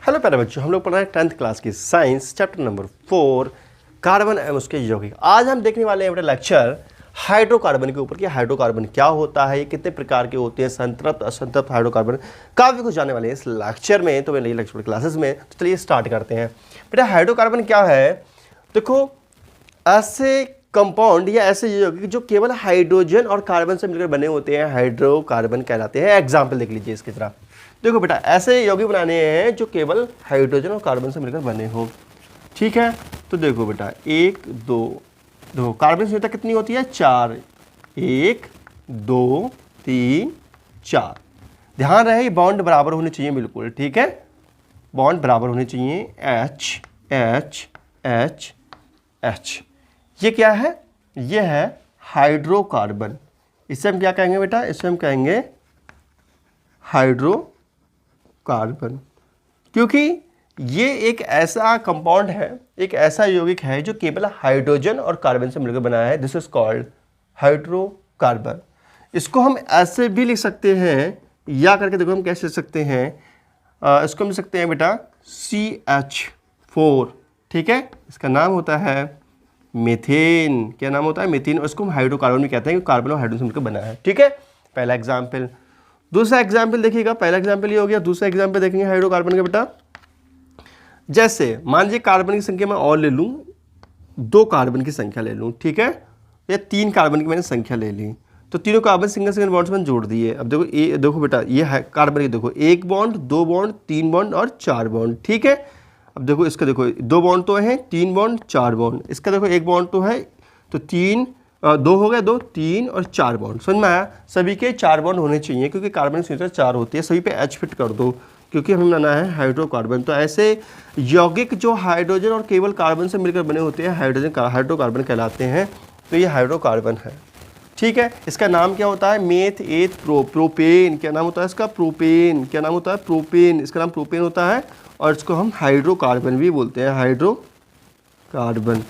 Hello प्यारे बच्चों, हम लोग पढ़ रहे हैं 10th क्लास की साइंस चैप्टर नंबर 4 कार्बन एवं उसके यौगिक। आज हम देखने वाले हैं बेटा लेक्चर हाइड्रोकार्बन के ऊपर कि हाइड्रोकार्बन क्या होता है, ये कितने प्रकार के होते हैं, संतृप्त असंतृप्त हाइड्रोकार्बन, काफ़ी कुछ जाने वाले हैं इस लेक्चर में। तो मेरे लेक्चर क्लासेस में तो चलिए स्टार्ट करते हैं। बेटा हाइड्रोकार्बन क्या है? देखो, ऐसे कंपाउंड या ऐसे यौगिक जो केवल हाइड्रोजन और कार्बन से मिलकर बने होते हैं हाइड्रोकार्बन कहलाते हैं। एग्जाम्पल देख लीजिए इसकी तरह। देखो बेटा, ऐसे यौगिक बनाने हैं जो केवल हाइड्रोजन और कार्बन से मिलकर बने हो। ठीक है, तो देखो बेटा 1 2 देखो कार्बन की संख्या कितनी होती है? 4। 1 2 3 4। ध्यान रहे बॉन्ड बराबर होने चाहिए, बिल्कुल ठीक है, बॉन्ड बराबर होने चाहिए। H H H H। ये क्या है? ये है हाइड्रोकार्बन। इसे हम क्या कहेंगे बेटा? इसे हम कहेंगे हाइड्रोकार्बन, क्योंकि ये एक ऐसा कंपाउंड है, एक ऐसा यौगिक है जो केवल हाइड्रोजन और कार्बन से मिलकर बना है। This is called hydrocarbon. इसको हम ऐसे भी लिख सकते हैं, या करके देखो हम कैसे लिख सकते हैं। इसको हम लिख सकते हैं बेटा CH4। ठीक है, इसका नाम होता है मीथेन। क्या नाम होता है? मीथेन। और इसको हम हाइड्रोकार्बन भी कहते हैं क्योंकि कार्बन और हाइड्रोजन से मिलकर बना है। ठीक है, पहला एग्जाम्पल। दूसरा एग्जाम्पल देखिएगा, पहला एग्जाम्पल ये हो गया। दूसरा एग्जाम्पल देखेंगे हाइड्रोकार्बन का बेटा। जैसे मान लीजिए कार्बन की संख्या मैं और ले लूँ, 2 कार्बन की संख्या ले लूँ, ठीक है, या 3 कार्बन की मैंने संख्या ले ली, तो तीनों कार्बन सिंगल सिंगल बॉन्ड्स में जोड़ दिए। अब देखो देखो बेटा, ये है कार्बन की, देखो 1 बॉन्ड 2 बॉन्ड 3 बॉन्ड और 4 बॉन्ड। ठीक है, अब देखो इसका देखो 2 बॉन्ड तो है, 3 बॉन्ड 4 बॉन्ड, इसका देखो 1 बॉन्ड तो है, तो 2 हो गए, 2 3 और 4 बॉन्ड। समझ में आया? सभी के 4 बॉन्ड होने चाहिए क्योंकि कार्बन की संख्या 4 होती है। सभी पे H फिट कर दो क्योंकि हमें बनाना है हाइड्रोकार्बन। तो ऐसे यौगिक जो हाइड्रोजन और केवल कार्बन से मिलकर बने होते हैं हाइड्रोकार्बन कहलाते हैं। तो ये हाइड्रोकार्बन है। ठीक है, इसका नाम क्या होता है? मेथ एथ प्रोपेन। क्या नाम होता है इसका? प्रोपेन। क्या नाम होता है? प्रोपेन। इसका नाम प्रोपेन होता है और इसको हम हाइड्रोकार्बन भी बोलते हैं, हाइड्रोकार्बन।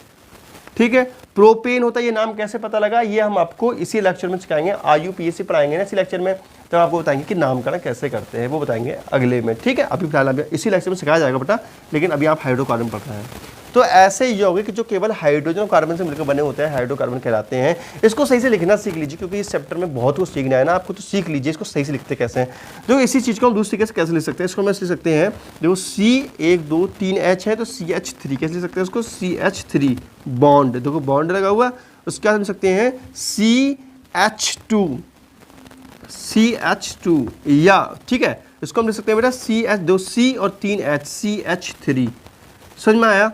ठीक है, प्रोपेन होता है। ये नाम कैसे पता लगा? ये हम आपको इसी लेक्चर में सिखाएंगे। IUPAC पढ़ाएंगे ना इसी लेक्चर में, तो आपको बताएंगे कि नामकरण कैसे करते हैं, वो बताएंगे अगले में। ठीक है, अभी फिलहाल अभी इसी लेक्चर में सिखाया जाएगा बेटा, लेकिन अभी आप हाइड्रोकार्बन पढ़ रहे हैं। तो ऐसे यौगिक जो केवल हाइड्रोजन और कार्बन से मिलकर बने होते हैं हाइड्रोकार्बन कहलाते हैं। इसको सही से लिखना सीख लीजिए क्योंकि इस चैप्टर में बहुत कुछ सीखना है ना आपको, तो सीख लीजिए इसको सही से लिखते कैसे हैं। देखो इसी चीज़ को हम दूसरी तरीके से कैसे लिख सकते हैं? इसको हम ऐसे लिख सकते हैं, देखो C1 2 3 H है तो CH3 कैसे लिख सकते हैं? इसको CH3 बॉन्ड, देखो बॉन्ड लगा हुआ, उसके बाद हम लिख सकते हैं CH2 या ठीक है, इसको हम लिख सकते हैं बेटा C और 3H CH3। समझ में आया?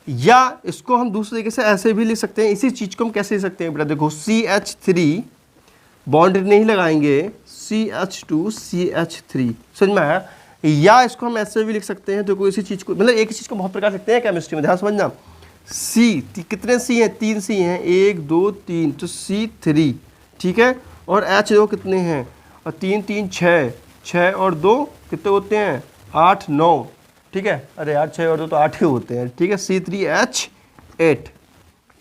या इसको हम दूसरे तरीके से ऐसे भी लिख सकते हैं। इसी चीज को हम कैसे लिख सकते हैं बेटा? देखो CH3 बॉन्ड नहीं लगाएंगे, CH2 CH3। समझ में आया? या इसको हम ऐसे भी लिख सकते हैं, देखो इसी चीज को, मतलब एक ही चीज को बहुत प्रकार लिखते हैं केमिस्ट्री में, ध्यान समझना। कितने C हैं? 3 C हैं, 1 2 3, तो C3। ठीक है, और H देखो कितने हैं, और 3 3 6 और 2 कितने होते हैं? 8 9। ठीक है, अरे यार 6 और 2 तो 8 ही होते हैं। ठीक है, C3H8।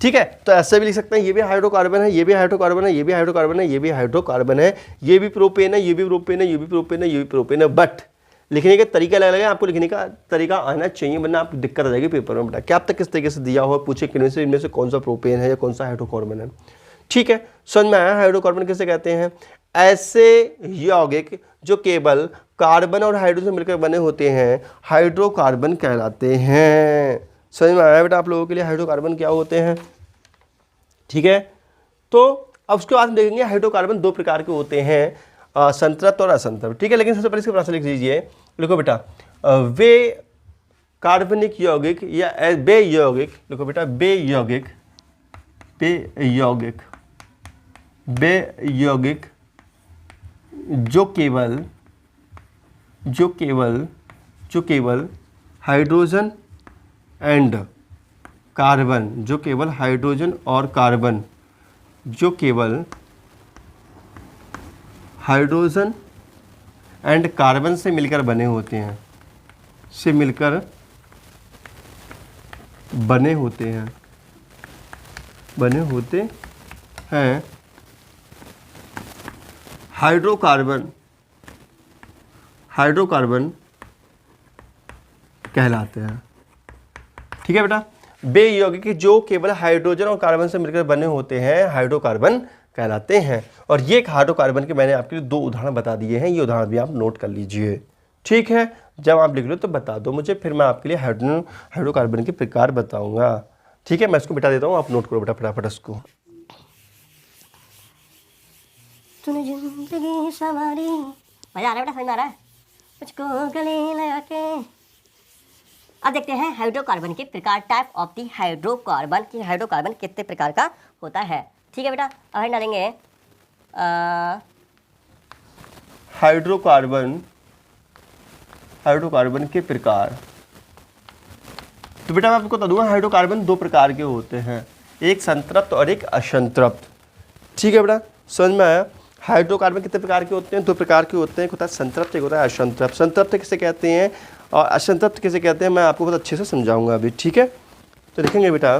ठीक है, तो ऐसे भी लिख सकते हैं, ये भी हाइड्रोकार्बन है, ये भी हाइड्रोकार्बन है, ये भी हाइड्रोकार्बन है, ये भी हाइड्रोकार्बन है, ये भी प्रोपेन है, ये भी प्रोपेन है, ये भी प्रोपेन है, ये भी प्रोपेन है। बट लिखने का तरीका अलग अलग है, आपको लिखने का तरीका आना चाहिए, वरना आपको दिक्कत आ जाएगी पेपर में बेटा। क्या अब तक किस तरीके से दिया हो, पूछे कि इनमें से कौन सा प्रोपेन है या कौन सा हाइड्रोकार्बन है। ठीक है, समझ में आया हाइड्रोकार्बन किसे कहते हैं? ऐसे यौगिक जो केवल कार्बन और हाइड्रोजन मिलकर बने होते हैं हाइड्रोकार्बन कहलाते हैं। समझ में आया बेटा आप लोगों के लिए हाइड्रोकार्बन क्या होते हैं? ठीक है, तो अब उसके बाद हम देखेंगे हाइड्रोकार्बन 2 प्रकार के होते हैं, संतृप्त और असंतृप्त। ठीक है, लेकिन सबसे पहले इसके प्रासंगिक लिख लीजिए। लिखो बेटा वे कार्बनिक यौगिक या बे यौगिक, लिखो बेटा बे यौगिक जो केवल हाइड्रोजन एंड कार्बन, जो केवल हाइड्रोजन और कार्बन, जो केवल हाइड्रोजन एंड कार्बन से मिलकर बने होते हैं, बने होते हैं हाइड्रोकार्बन कहलाते हैं। ठीक है बेटा, वे यौगिक जो केवल हाइड्रोजन और कार्बन से मिलकर बने होते हैं हाइड्रोकार्बन कहलाते हैं। और ये हाइड्रोकार्बन के मैंने आपके लिए 2 उदाहरण बता दिए हैं, ये उदाहरण भी आप नोट कर लीजिए। ठीक है, जब आप लिख लो तो बता दो मुझे, फिर मैं आपके लिए हाइड्रोकार्बन के प्रकार बताऊंगा। ठीक है, मैं इसको बिठा देता हूँ, आप नोट करो बेटा फटाफट इसको। तूने जिंदगी सवारी, मजा आ रहा है बेटा, समझ में आ रहा है मुझको गले लगा के। अब देखते हैं हाइड्रोकार्बन के प्रकार, टाइप ऑफ दी हाइड्रोकार्बन, कि हाइड्रोकार्बन कितने प्रकार का होता है। ठीक है बेटा, अब हम डालेंगे हाइड्रोकार्बन के प्रकार। तो बेटा मैं आपको बता दूंगा, हाइड्रोकार्बन 2 प्रकार के होते हैं, एक संतृप्त और एक असंतृप्त। ठीक है बेटा, समझ में आया। हाइड्रोकार्बन कितने प्रकार के होते हैं? 2 प्रकार के होते हैं, एक होता है संतृप्त, एक होता है असंतृप्त। संतृप्त किसे कहते हैं और असंतृप्त किसे कहते हैं, मैं आपको बहुत अच्छे से समझाऊंगा अभी। ठीक है, तो लिखेंगे बेटा,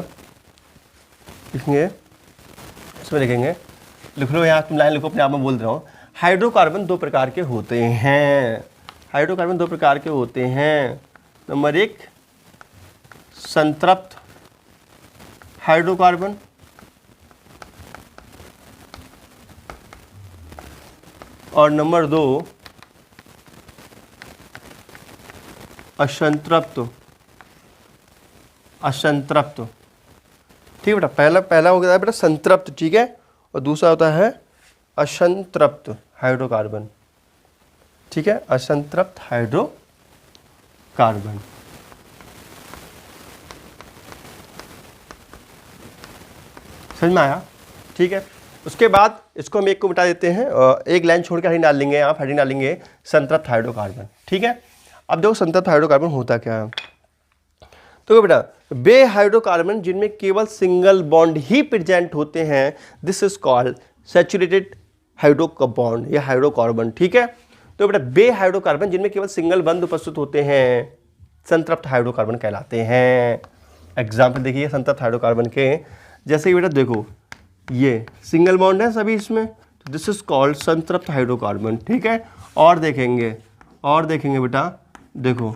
लिखेंगे इसमें, लिखेंगे, लिख लो यहाँ, तुम लाइन लिखो, अपने आप में बोल रहा हूँ। हाइड्रोकार्बन 2 प्रकार के होते हैं, हाइड्रोकार्बन 2 प्रकार के होते हैं। नंबर 1 संतृप्त हाइड्रोकार्बन, और नंबर 2 असंतृप्त। ठीक है बेटा, पहला हो गया बेटा संतृप्त, ठीक है, और दूसरा होता है असंतृप्त हाइड्रोकार्बन। ठीक है, असंतृप्त हाइड्रोकार्बन। समझ में आया? ठीक है, उसके बाद इसको हम एक को मिटा देते हैं, एक लाइन छोड़ कर हेडिंग डाल लेंगे, आप हेडिंग डालेंगे संतृप्त हाइड्रोकार्बन। ठीक है, अब देखो संतृप्त हाइड्रोकार्बन होता क्या है। तो बेटा वे हाइड्रोकार्बन जिनमें केवल सिंगल बॉन्ड ही प्रेजेंट होते हैं, दिस इज कॉल्ड सैचुरेटेड हाइड्रोबॉन्ड या हाइड्रोकार्बन। ठीक है, तो बेटा वे हाइड्रोकार्बन जिनमें केवल सिंगल बंध उपस्थित होते हैं संतृप्त हाइड्रोकार्बन कहलाते हैं। एग्जाम्पल देखिए संतृप्त हाइड्रोकार्बन के, जैसे कि बेटा देखो ये सिंगल बॉन्ड है सभी इसमें, तो दिस इज कॉल्ड संतृप्त हाइड्रोकार्बन। ठीक है, और देखेंगे बेटा, देखो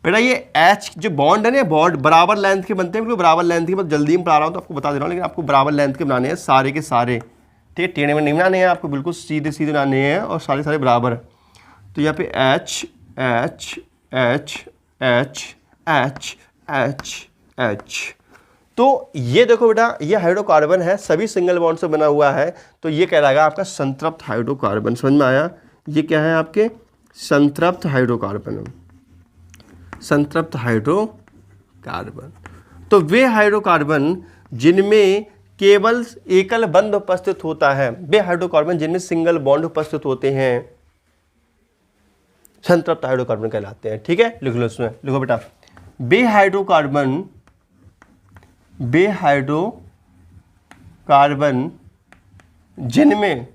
बेटा ये H जो बॉन्ड है ना, बॉन्ड बराबर लेंथ के बनते हैं, बिल्कुल बराबर लेंथ के। मैं जल्दी में पढ़ा रहा हूँ तो आपको बता दे रहा हूँ, लेकिन आपको बराबर लेंथ के बनाने हैं सारे के सारे। ठीक है, टेढ़े में नहीं बनाने हैं आपको, बिल्कुल सीधे सीधे बनाने हैं और सारे बराबर। तो यहाँ पे H H H H H H H, तो ये देखो बेटा ये हाइड्रोकार्बन है, सभी सिंगल बॉन्ड से बना हुआ है, तो ये कहलाएगा आपका संतृप्त हाइड्रोकार्बन। समझ में आया? ये क्या है आपके संतृप्त हाइड्रोकार्बन, संतृप्त हाइड्रोकार्बन। तो वे हाइड्रोकार्बन जिनमें केवल एकल बंध उपस्थित होता है, वे हाइड्रोकार्बन जिनमें सिंगल बॉन्ड उपस्थित होते हैं संतृप्त हाइड्रोकार्बन कहलाते हैं। ठीक है, लिख लो इसमें, लिखो बेटा वे हाइड्रोकार्बन जिनमें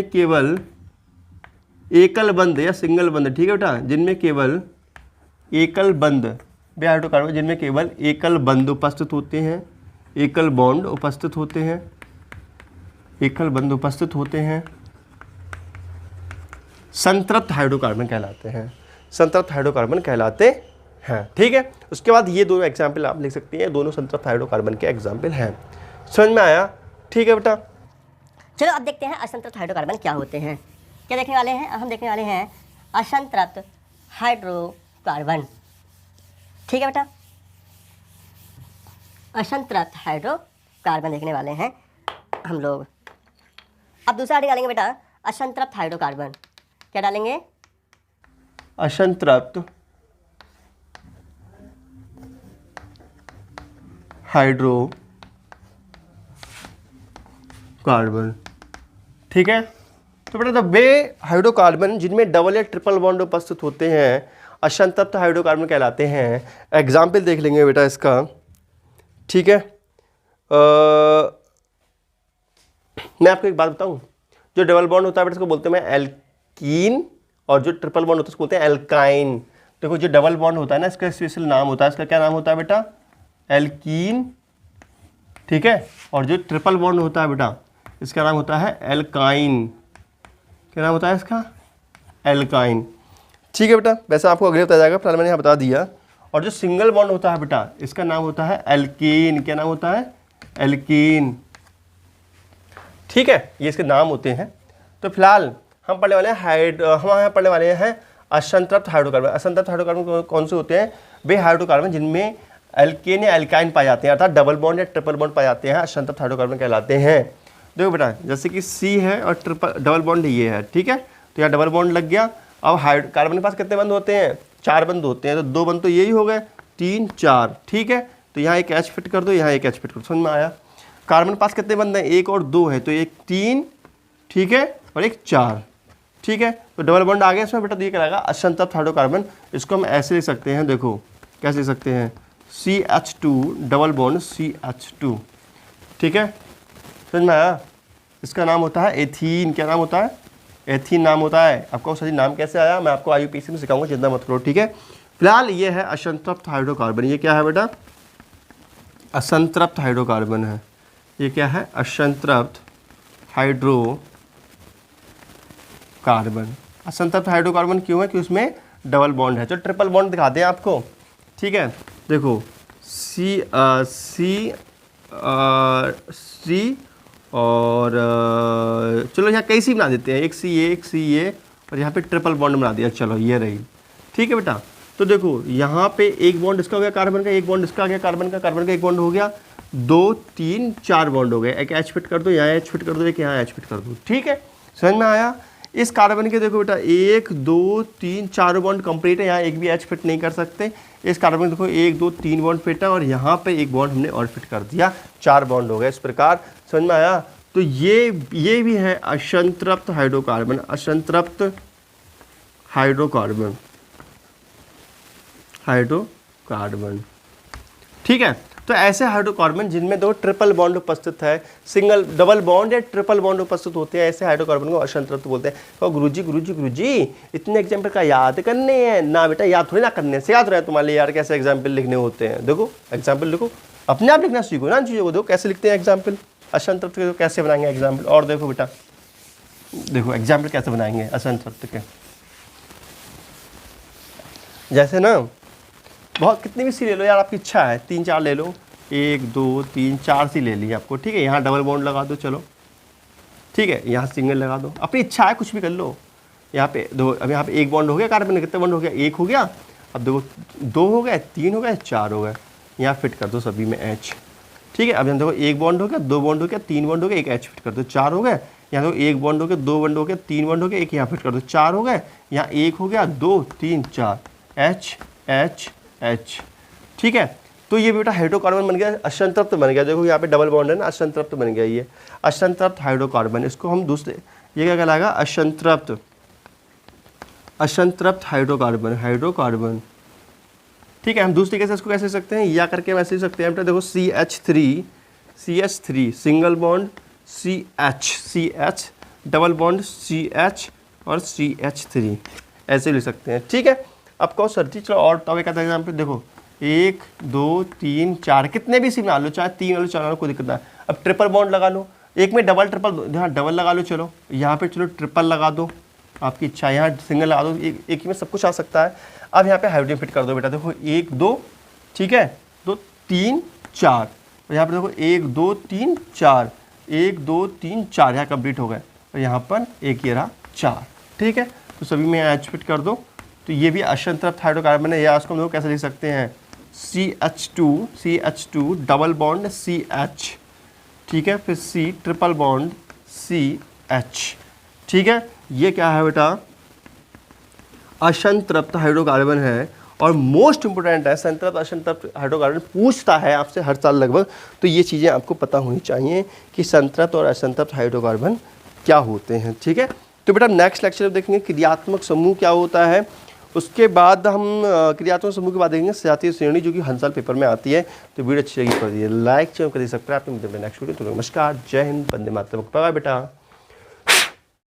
केवल एकल बंध या सिंगल बंध। ठीक है बेटा, जिनमें केवल एकल बंध, वे हाइड्रोकार्बन जिनमें केवल एकल बंध उपस्थित होते हैं, एकल बॉन्ड उपस्थित होते हैं, एकल बंध उपस्थित होते हैं, संतृप्त हाइड्रोकार्बन कहलाते हैं, संतृप्त हाइड्रोकार्बन कहलाते हैं। ठीक है, उसके बाद ये दोनों एग्जाम्पल आप लिख सकती हैं, दोनों संतृप्त हाइड्रोकार्बन के एग्जाम्पल हैं। समझ में आया? ठीक है बेटा, चलो अब देखते हैं असंतृप्त हाइड्रोकार्बन क्या होते हैं। क्या देखने वाले हैं? हम देखने वाले हैं असंतृप्त हाइड्रोकार्बन। ठीक है बेटा, असंतृप्त हाइड्रोकार्बन देखने वाले हैं हम लोग। अब दूसरा डालेंगे बेटा असंतृप्त हाइड्रोकार्बन। क्या डालेंगे? असंतृप्त हाइड्रोकार्बन। ठीक है, तो बेटा वे हाइड्रोकार्बन जिनमें डबल या ट्रिपल बॉन्ड उपस्थित होते हैं असंतृप्त हाइड्रोकार्बन कहलाते हैं। एग्जाम्पल देख लेंगे बेटा इसका। ठीक है, मैं आपको एक बात बताऊं, जो डबल बॉन्ड होता है बेटा इसको बोलते हैं मैं एल्कीन, और जो ट्रिपल बॉन्ड होता है उसको बोलते हैं एल्काइन। देखो जो डबल बॉन्ड होता है ना, इसका स्पेशल नाम होता है, इसका क्या नाम होता है बेटा? एल्कीन। ठीक है, और जो ट्रिपल बॉन्ड होता है बेटा इसका नाम होता है एल्काइन। क्या नाम होता है इसका, एल्काइन। ठीक है बेटा, वैसे आपको अगले बताया जाएगा, फिलहाल मैंने यहाँ बता दिया। और जो सिंगल बॉन्ड होता है बेटा, इसका नाम होता है एल्कीन। क्या नाम होता है, एल्कीन। ठीक है, ये इसके नाम होते हैं। तो फिलहाल हम पढ़ने वाले हैं हम यहाँ पढ़ने वाले हैं असंतृप्त हाइड्रोकार्बन। असंतृप्त हाइड्रोकार्बन कौन से होते हैं, वे हाइड्रोकार्बन जिनमें एल्केन या एल्काइन पाए जाते हैं, अर्थात डबल बॉन्ड या ट्रिपल बॉन्ड पाए जाते हैं, असंतृप्त हाइड्रोकार्बन कहलाते हैं। देखो बेटा, जैसे कि C है और ट्रिपल डबल बॉन्ड ये है, ठीक है, तो यहाँ डबल बॉन्ड लग गया। अब कार्बन के पास कितने बंद होते हैं, 4 बंद होते हैं, तो 2 बंद तो यही हो गए, 3 4, ठीक है। तो यहाँ एक H फिट कर दो, यहाँ एक H फिट कर दो, समझ में आया। कार्बन के पास कितने बंद हैं, 1 और 2 है, तो एक 3, ठीक है, और एक 4, ठीक है। तो डबल बॉन्ड आ गया इसमें बेटा, तो ये कहलाएगा असंतृप्त हाइड्रोकार्बन। इसको हम ऐसे लिख सकते हैं, देखो कैसे लिख सकते हैं, CH2 डबल बॉन्ड CH2, ठीक है, समझ में आया। इसका नाम होता है एथीन। क्या नाम होता है, एथीन नाम होता है। आपको सही नाम कैसे आया मैं आपको IUPAC में सिखाऊंगा, चिंता मत करो, ठीक है। फिलहाल ये है असंतृप्त हाइड्रोकार्बन। ये क्या है बेटा, असंतृप्त हाइड्रोकार्बन है। ये क्या है, असंतृप्त हाइड्रोकार्बन। असंतृप्त हाइड्रोकार्बन क्यों है, कि उसमें डबल बॉन्ड है। जो ट्रिपल बॉन्ड दिखाते हैं आपको, ठीक है, देखो C और चलो यहाँ कई सी बना देते हैं, एक CA और यहाँ पे ट्रिपल बॉन्ड बना दिया, चलो ये रही, ठीक है बेटा। तो देखो यहाँ पे एक बॉन्ड इसका हो गया कार्बन का, एक बॉन्ड इसका आ गया कार्बन का एक बॉन्ड हो गया, 2 3 4 बॉन्ड हो गए। एक H फिट कर दो, यहाँ H फिट कर दो, एक यहाँ H फिट कर दो, ठीक है, समझ में आया। इस कार्बन के देखो बेटा 1 2 3 4 बॉन्ड कंप्लीट है, यहाँ एक भी H फिट नहीं कर सकते। इस कार्बन देखो 1 2 3 बॉन्ड फिट है, और यहाँ पे एक बॉन्ड हमने और फिट कर दिया, 4 बॉन्ड हो गए। इस प्रकार समझ में आया। तो ये भी है असंतृप्त हाइड्रोकार्बन, असंतृप्त हाइड्रोकार्बन, ठीक है। तो ऐसे हाइड्रोकार्बन जिनमें 2 ट्रिपल बॉन्ड उपस्थित है, सिंगल डबल बॉन्ड या ट्रिपल बॉन्ड उपस्थित होते हैं, ऐसे हाइड्रोकार्बन को असंतृप्त बोलते हैं। तो गुरुजी इतने एग्जाम्पल का याद करने हैं ना बेटा, याद थोड़ी ना करने से याद रहे तुम्हारे लिए यार, कैसे एग्जाम्पल लिखने होते हैं। देखो एग्जाम्पल लिखो, अपने आप लिखना सीखो ना चीज़ों को, देखो कैसे लिखते हैं एग्जाम्पल, असंतृप्त के कैसे बनाएंगे एग्जाम्पल। और देखो बेटा, देखो एग्जाम्पल कैसे बनाएंगे असंतृप्त के, जैसे ना बहुत कितनी भी सी ले लो यार, आपकी इच्छा है, 3 4 ले लो, 1 2 3 4 सी ले ली आपको, ठीक है। यहाँ डबल बॉन्ड लगा दो, चलो ठीक है, यहाँ सिंगल लगा दो, अपनी इच्छा है, कुछ भी कर लो। यहाँ पे दो, अब यहाँ पे एक बॉन्ड हो गया कार्बन में, कितने बॉन्ड हो गया, 1 हो गया। अब देखो 2 हो गए, 3 हो गए, 4 हो गए, यहाँ फिट कर दो सभी में H, ठीक है। अब यहाँ देखो 1 बॉन्ड हो गया, 2 बॉन्ड हो गया, 3 बॉन्ड हो गया, एक H फिट कर दो, 4 हो गए। यहाँ देखो 1 बॉन्ड हो गया, 2 बॉन्ड हो गया, 3 बॉन्ड हो गया, एक यहाँ फिट कर दो, 4 हो गए। यहाँ 1 हो गया, 2 3 4 H, ठीक है। तो ये बेटा हाइड्रोकार्बन बन गया, असंतृप्त बन गया। देखो यहाँ पे डबल बॉन्ड है ना, असंतृप्त बन गया ये असंतृप्त हाइड्रोकार्बन। इसको हम दूसरे, ये क्या कहलाएगा, असंतृप्त हाइड्रोकार्बन, ठीक है। हम दूसरे तरीके से इसको कैसे लिख सकते हैं, या करके वैसे लिख सकते हैं बेटा। देखो CH3 single bond CH double bond CH और CH3, ऐसे लिख सकते हैं, ठीक है। अब कहो सर जी चलो और टॉपिक का एग्जाम्पल देखो, 1 2 3 4 कितने भी सी बना लो, चाहे 3 वाले 4 वाले, कोई दिक्कत नहीं। अब ट्रिपल बॉन्ड लगा लो, एक में डबल ट्रिपल, यहाँ डबल लगा लो, चलो यहाँ पे चलो ट्रिपल लगा दो, आपकी इच्छा। यहाँ सिंगल लगा दो, एक ही में सब कुछ आ सकता है। अब यहाँ पे हाइड्रोजन फिट कर दो बेटा, देखो 1 2, ठीक है, 2 3 4, और यहाँ पर देखो 1 2 3 4, 1 2 3 4, यहाँ कंप्लीट हो गए, और यहाँ पर एक ये रहा 4, ठीक है। तो सभी में H फिट कर दो। तो ये भी असंतृप्त हाइड्रोकार्बन है, या उसको हम लोग कैसे लिख सकते हैं, CH2 डबल बॉन्ड CH, ठीक है, फिर C ट्रिपल बॉन्ड CH, ठीक है। ये क्या है बेटा, असंतृप्त हाइड्रोकार्बन है। और मोस्ट इंपोर्टेंट है, संतृप्त असंतृप्त हाइड्रोकार्बन पूछता है आपसे हर साल लगभग, तो ये चीज़ें आपको पता होनी चाहिए कि संतृप्त और असंतृप्त हाइड्रोकार्बन क्या होते हैं, ठीक है। तो बेटा नेक्स्ट लेक्चर में देखेंगे क्रियात्मक समूह क्या होता है, उसके बाद हम क्रियात्मक समूह के बाद देखेंगे सजातीय श्रेणी, जो कि हर साल पेपर में आती है। तो वीडियो अच्छी लगी कर दीजिए लाइक, चैनल कर दीजिए सब्सक्राइब। नेक्स्ट वीडियो, तो नमस्कार, जय हिंद, वंदे मातरम, बाय बेटा।